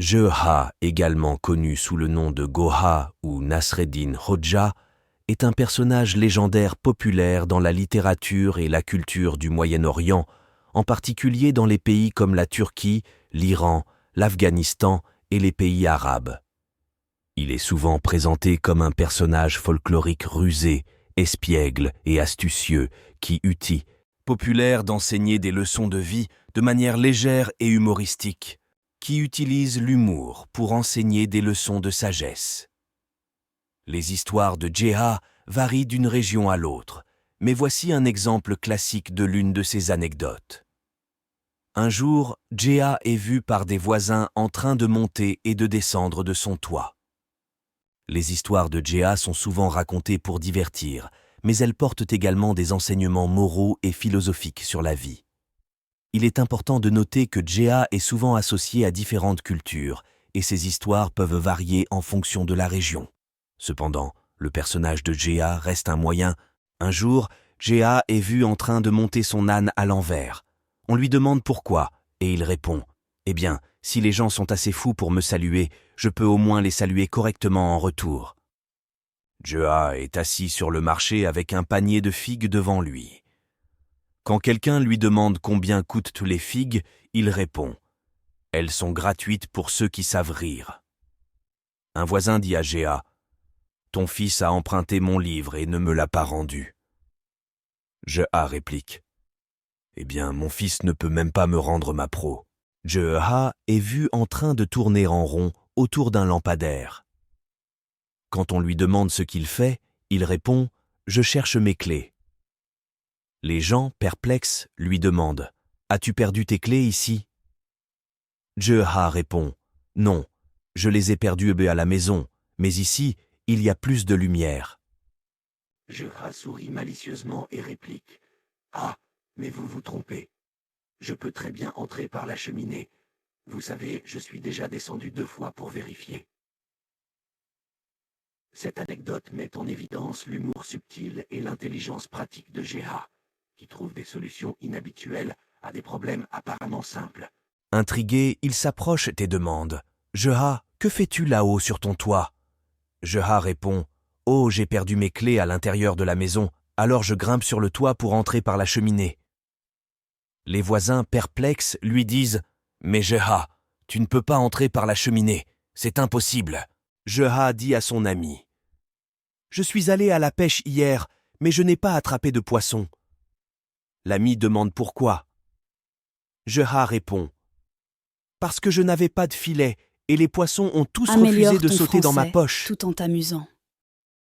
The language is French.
Jeha, également connu sous le nom de Goha ou Nasreddin Hodja, est un personnage légendaire populaire dans la littérature et la culture du Moyen-Orient, en particulier dans les pays comme la Turquie, l'Iran, l'Afghanistan et les pays arabes. Il est souvent présenté comme un personnage folklorique rusé, espiègle et astucieux populaire d'enseigner des leçons de vie de manière légère et humoristique, qui utilise l'humour pour enseigner des leçons de sagesse. Les histoires de Jeha varient d'une région à l'autre, mais voici un exemple classique de l'une de ces anecdotes. Un jour, Jeha est vu par des voisins en train de monter et de descendre de son toit. Les histoires de Jeha sont souvent racontées pour divertir, mais elles portent également des enseignements moraux et philosophiques sur la vie. Il est important de noter que Jeha est souvent associé à différentes cultures, et ces histoires peuvent varier en fonction de la région. Cependant, le personnage de Jeha reste un moyen. Un jour, Jeha est vu en train de monter son âne à l'envers. On lui demande pourquoi, et il répond « Eh bien, si les gens sont assez fous pour me saluer, je peux au moins les saluer correctement en retour. » Jeha est assis sur le marché avec un panier de figues devant lui. Quand quelqu'un lui demande combien coûtent les figues, il répond « Elles sont gratuites pour ceux qui savent rire. » Un voisin dit à Jeha « Ton fils a emprunté mon livre et ne me l'a pas rendu. » Jeha réplique « Eh bien, mon fils ne peut même pas me rendre ma pro. » Jeha est vu en train de tourner en rond autour d'un lampadaire. Quand on lui demande ce qu'il fait, il répond « Je cherche mes clés. » Les gens, perplexes, lui demandent « As-tu perdu tes clés ici ?» Jeha répond « Non, je les ai perdues à la maison, mais ici, il y a plus de lumière. » Jeha sourit malicieusement et réplique « Ah, mais vous vous trompez. Je peux très bien entrer par la cheminée. Vous savez, je suis déjà descendu 2 fois pour vérifier. » Cette anecdote met en évidence l'humour subtil et l'intelligence pratique de Jeha, qui trouve des solutions inhabituelles à des problèmes apparemment simples. Intrigué, il s'approche et demande « Jeha, que fais-tu là-haut sur ton toit ?» Jeha répond « Oh, j'ai perdu mes clés à l'intérieur de la maison, alors je grimpe sur le toit pour entrer par la cheminée. » Les voisins, perplexes, lui disent « Mais Jeha, tu ne peux pas entrer par la cheminée, c'est impossible. » Jeha dit à son ami « Je suis allé à la pêche hier, mais je n'ai pas attrapé de poisson. » L'ami demande pourquoi. Jeha répond « Parce que je n'avais pas de filet et les poissons ont tous refusé de sauter dans ma poche. » tout en t'amusant.